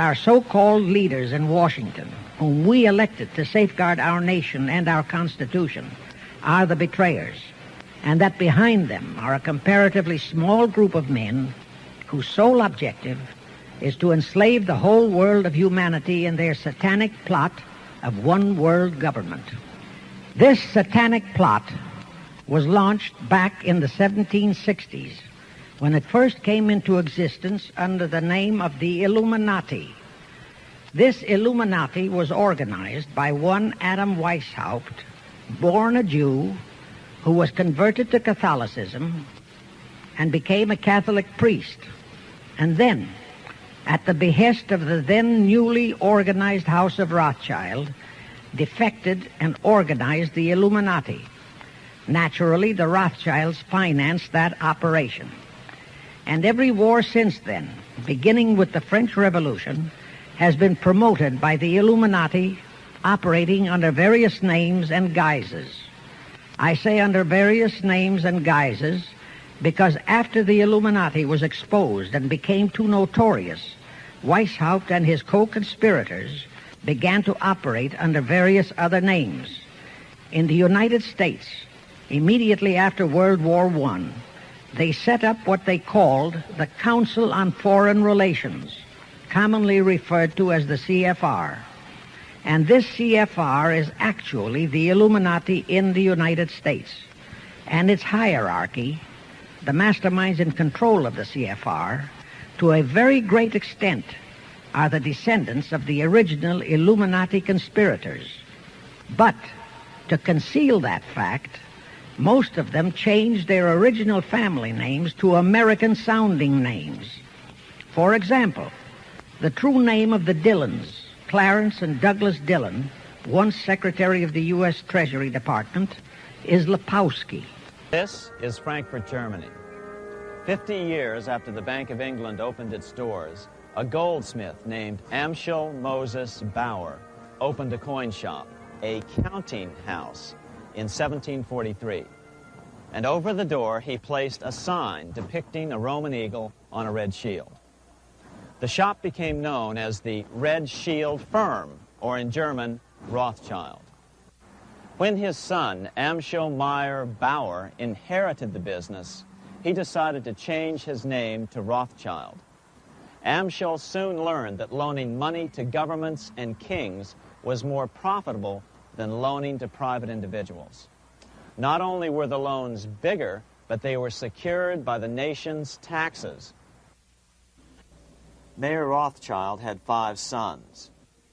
Our so-called leaders in Washington, whom we elected to safeguard our nation and our Constitution, are the betrayers, and that behind them are a comparatively small group of men whose sole objective is to enslave the whole world of humanity in their satanic plot of one world government. This satanic plot was launched back in the 1760s when it first came into existence under the name of the Illuminati. This Illuminati was organized by one Adam Weishaupt, born a Jew, who was converted to Catholicism and became a Catholic priest, and then, at the behest of the then newly organized House of Rothschild, defected and organized the Illuminati. Naturally, the Rothschilds financed that operation. And every war since then, beginning with the French Revolution, has been promoted by the Illuminati, operating under various names and guises. I say under various names and guises because after the Illuminati was exposed and became too notorious, Weishaupt and his co-conspirators began to operate under various other names. In the United States, immediately after World War I, they set up what they called the Council on Foreign Relations, commonly referred to as the CFR. And this CFR is actually the Illuminati in the United States. And its hierarchy, the masterminds in control of the CFR, to a very great extent, are the descendants of the original Illuminati conspirators. But to conceal that fact, most of them changed their original family names to American-sounding names. For example, the true name of the Dillons, Clarence and Douglas Dillon, once Secretary of the U.S. Treasury Department, is Lepowski. This is Frankfurt, Germany. 50 years after the Bank of England opened its doors, a goldsmith named Amschel Moses Bauer opened a coin shop, a counting house, in 1743. And over the door, he placed a sign depicting a Roman eagle on a red shield. The shop became known as the Red Shield Firm, or in German, Rothschild. When his son, Amschel Meyer Bauer, inherited the business, he decided to change his name to Rothschild. Amschel soon learned that loaning money to governments and kings was more profitable than loaning to private individuals. Not only were the loans bigger, but they were secured by the nation's taxes. Mayer Rothschild had 5 sons.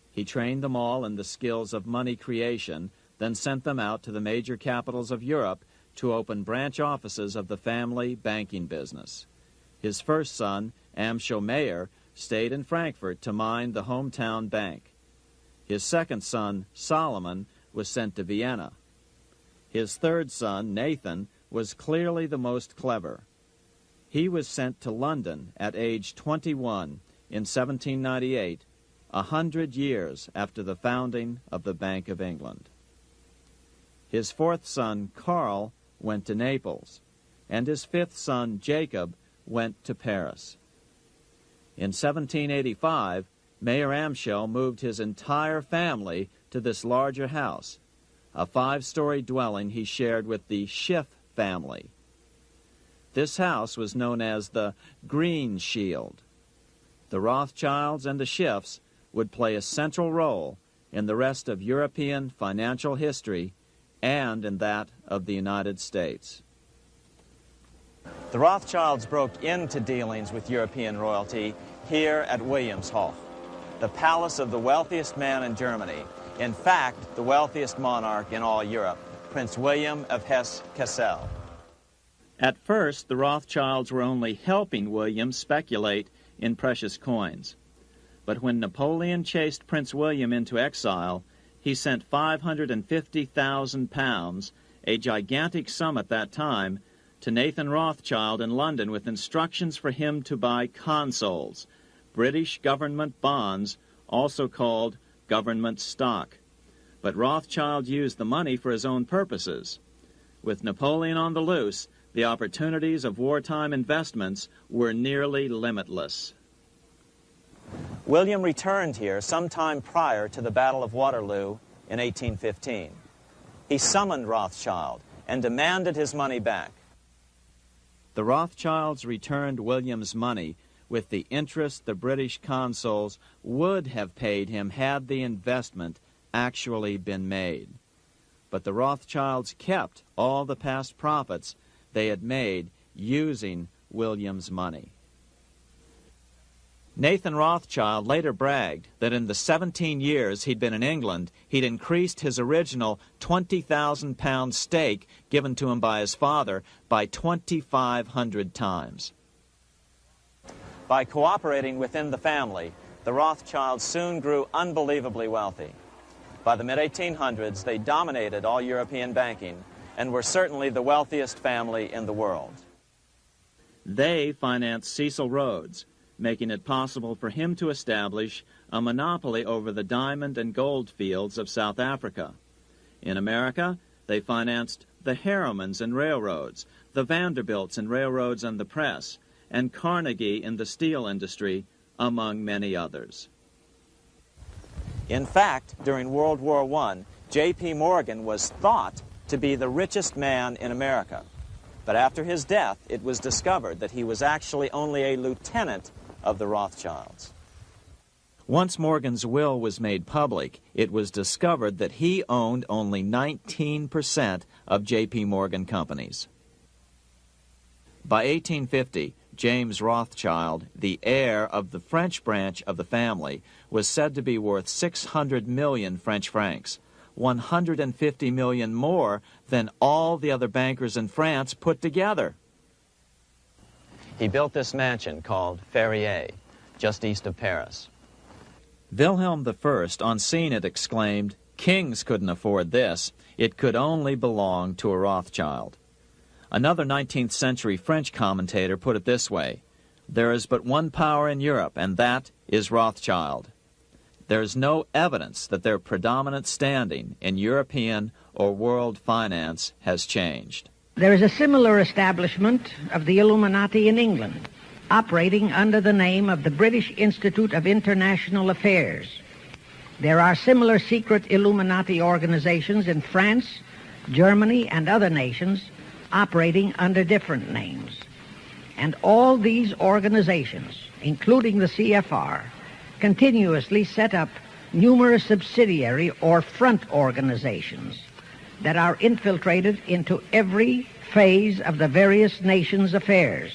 He trained them all in the skills of money creation, then sent them out to the major capitals of Europe to open branch offices of the family banking business. His first son, Amschel Meyer, stayed in Frankfurt to mind the hometown bank. His second son, Solomon, was sent to Vienna. His third son, Nathan, was clearly the most clever. He was sent to London at age 21 in 1798, 100 years after the founding of the Bank of England. His fourth son, Karl, went to Naples, and his fifth son, Jacob, went to Paris. In 1785, Mayer Amschel moved his entire family to this larger house, a 5-story dwelling he shared with the Schiff family. This house was known as the Green Shield. The Rothschilds and the Schiffs would play a central role in the rest of European financial history and in that of the United States. The Rothschilds broke into dealings with European royalty here at Wilhelmshof, the palace of the wealthiest man in Germany. In fact, the wealthiest monarch in all Europe, Prince William of Hesse-Kassel. At first, the Rothschilds were only helping William speculate in precious coins. But when Napoleon chased Prince William into exile, he sent 550,000 pounds, a gigantic sum at that time, to Nathan Rothschild in London with instructions for him to buy consols, British government bonds, also called government stock. But Rothschild used the money for his own purposes. With Napoleon on the loose, the opportunities of wartime investments were nearly limitless. William returned here sometime prior to the Battle of Waterloo in 1815. He summoned Rothschild and demanded his money back. The Rothschilds returned William's money with the interest the British consuls would have paid him had the investment actually been made. But the Rothschilds kept all the past profits they had made using William's money. Nathan Rothschild later bragged that in the 17 years he'd been in England, he'd increased his original 20,000-pound stake given to him by his father by 2,500 times. By cooperating within the family, the Rothschilds soon grew unbelievably wealthy. By the mid-1800s, they dominated all European banking and were certainly the wealthiest family in the world. They financed Cecil Rhodes, making it possible for him to establish a monopoly over the diamond and gold fields of South Africa. In America, they financed the Harrimans and railroads, the Vanderbilts and railroads and the press, and Carnegie in the steel industry, among many others. In fact, during World War I, J.P. Morgan was thought to be the richest man in America. But after his death, it was discovered that he was actually only a lieutenant of the Rothschilds. Once Morgan's will was made public, it was discovered that he owned only 19% of J.P. Morgan companies. By 1850, James Rothschild, the heir of the French branch of the family, was said to be worth 600 million French francs, 150 million more than all the other bankers in France put together. He built this mansion called Ferrier, just east of Paris. Wilhelm I, on seeing it, exclaimed, "Kings couldn't afford this. It could only belong to a Rothschild." Another 19th century French commentator put it this way: "There is but one power in Europe, and that is Rothschild." There is no evidence that their predominant standing in European or world finance has changed. There is a similar establishment of the Illuminati in England, operating under the name of the British Institute of International Affairs. There are similar secret Illuminati organizations in France, Germany, and other nations operating under different names. And all these organizations, including the CFR, continuously set up numerous subsidiary or front organizations that are infiltrated into every phase of the various nations' affairs.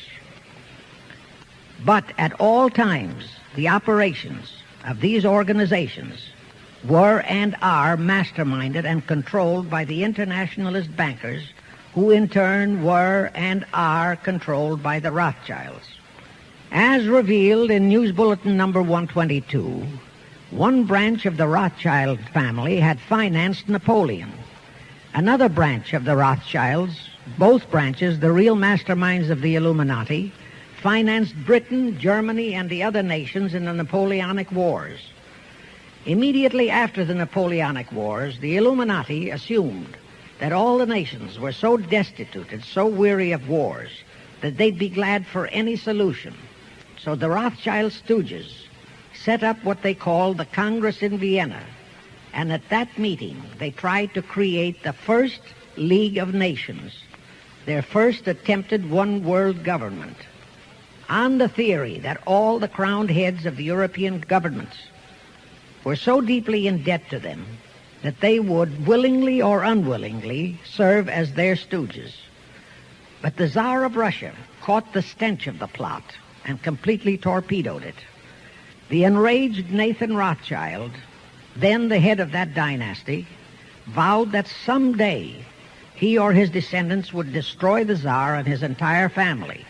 But at all times, the operations of these organizations were and are masterminded and controlled by the internationalist bankers, who in turn were and are controlled by the Rothschilds. As revealed in News Bulletin number 122, one branch of the Rothschild family had financed Napoleon. Another branch of the Rothschilds, both branches the real masterminds of the Illuminati, financed Britain, Germany, and the other nations in the Napoleonic Wars. Immediately after the Napoleonic Wars, the Illuminati assumed that all the nations were so destitute and so weary of wars that they'd be glad for any solution. So the Rothschild stooges set up what they called the Congress in Vienna, and at that meeting they tried to create the first League of Nations, their first attempted one world government, on the theory that all the crowned heads of the European governments were so deeply in debt to them that they would willingly or unwillingly serve as their stooges. But the Tsar of Russia caught the stench of the plot and completely torpedoed it. The enraged Nathan Rothschild, then the head of that dynasty, vowed that someday he or his descendants would destroy the Tsar and his entire family.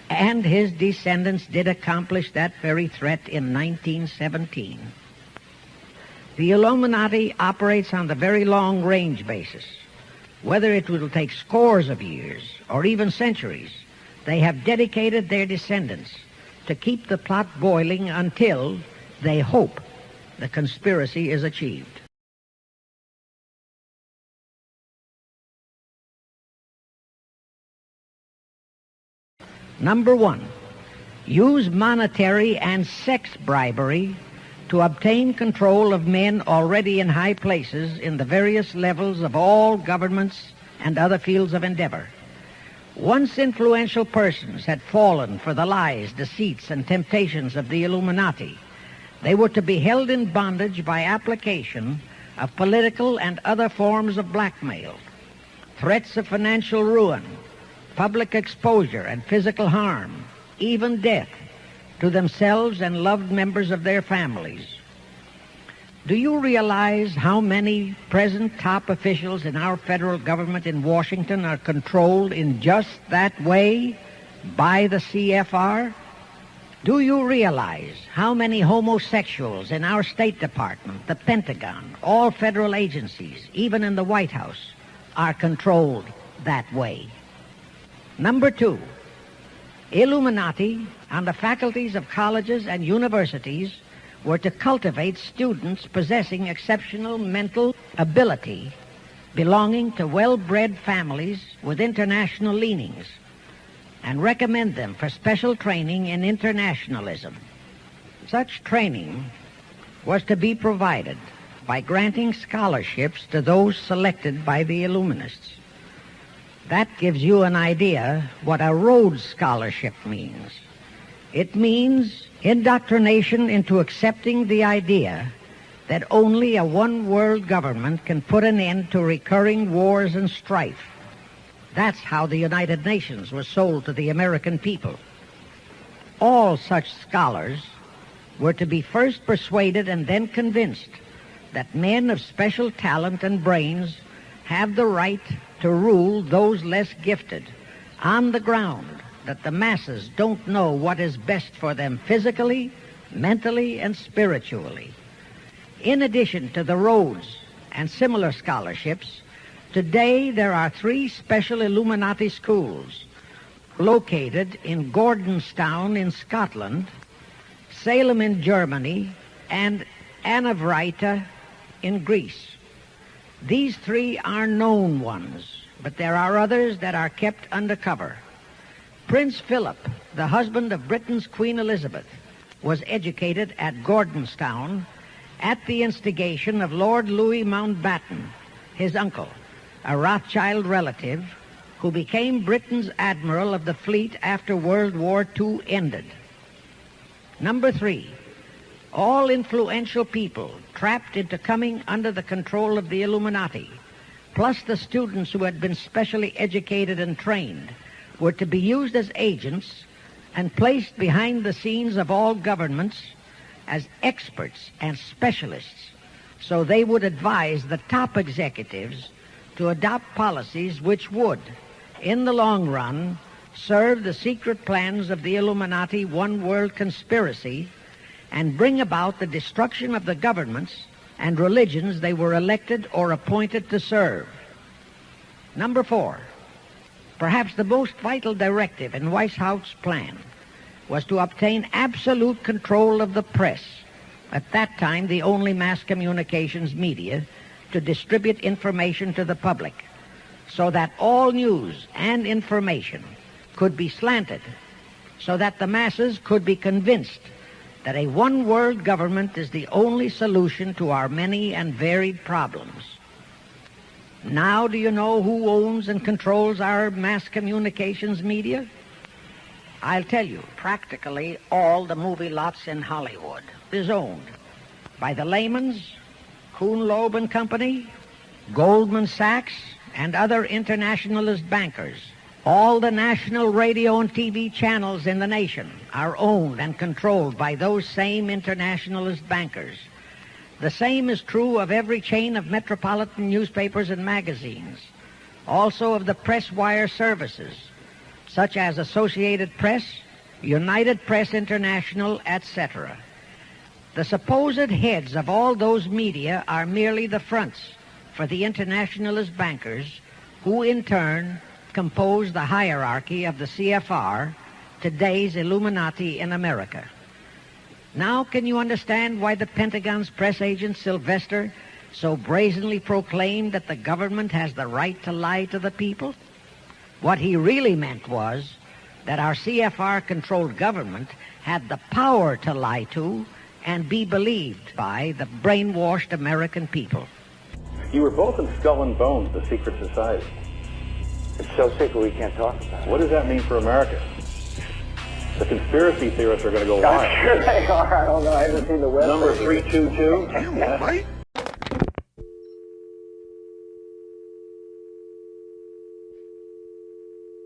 And his descendants did accomplish that very threat in 1917. The Illuminati operates on the very long-range basis. Whether it will take scores of years or even centuries, they have dedicated their descendants to keep the plot boiling until they hope the conspiracy is achieved. Number one, use monetary and sex bribery to obtain control of men already in high places in the various levels of all governments and other fields of endeavor. Once influential persons had fallen for the lies, deceits, and temptations of the Illuminati, they were to be held in bondage by application of political and other forms of blackmail, threats of financial ruin, public exposure and physical harm, even death, to themselves and loved members of their families. Do you realize how many present top officials in our federal government in Washington are controlled in just that way by the CFR? Do you realize how many homosexuals in our State Department, the Pentagon, all federal agencies, even in the White House, are controlled that way? Number two, Illuminati and the faculties of colleges and universities were to cultivate students possessing exceptional mental ability belonging to well-bred families with international leanings and recommend them for special training in internationalism. Such training was to be provided by granting scholarships to those selected by the Illuminists. That gives you an idea what a Rhodes Scholarship means. It means indoctrination into accepting the idea that only a one-world government can put an end to recurring wars and strife. That's how the United Nations was sold to the American people. All such scholars were to be first persuaded and then convinced that men of special talent and brains have the right to rule those less gifted on the ground that the masses don't know what is best for them physically, mentally, and spiritually. In addition to the Rhodes and similar scholarships, today there are 3 special Illuminati schools located in Gordonstown in Scotland, Salem in Germany, and Anavrita in Greece. These 3 are known ones, but there are others that are kept undercover. Prince Philip, the husband of Britain's Queen Elizabeth, was educated at Gordonstown at the instigation of Lord Louis Mountbatten, his uncle, a Rothschild relative who became Britain's admiral of the fleet after World War II ended. Number 3, all influential people trapped into coming under the control of the Illuminati, plus the students who had been specially educated and trained, were to be used as agents and placed behind the scenes of all governments as experts and specialists, so they would advise the top executives to adopt policies which would, in the long run, serve the secret plans of the Illuminati one-world conspiracy and bring about the destruction of the governments and religions they were elected or appointed to serve. Number 4, perhaps the most vital directive in Weishaupt's plan was to obtain absolute control of the press, at that time the only mass communications media, to distribute information to the public, so that all news and information could be slanted, so that the masses could be convinced that a one-world government is the only solution to our many and varied problems. Now do you know who owns and controls our mass communications media? I'll tell you, practically all the movie lots in Hollywood is owned by the Leymans, Kuhn Loeb and Company, Goldman Sachs, and other internationalist bankers. All the national radio and TV channels in the nation are owned and controlled by those same internationalist bankers. The same is true of every chain of metropolitan newspapers and magazines, also of the press wire services, such as Associated Press, United Press International, etc. The supposed heads of all those media are merely the fronts for the internationalist bankers, who in turn compose the hierarchy of the CFR, today's Illuminati in America. Now can you understand why the Pentagon's press agent Sylvester so brazenly proclaimed that the government has the right to lie to the people? What he really meant was that our CFR-controlled government had the power to lie to and be believed by the brainwashed American people. You were both in Skull and Bones, the secret society. It's so secret we can't talk about it. What does that mean for America? The conspiracy theorists are going to go I'm wild. sure they are. I don't know. I haven't seen the website. Number 322. Damn, all right.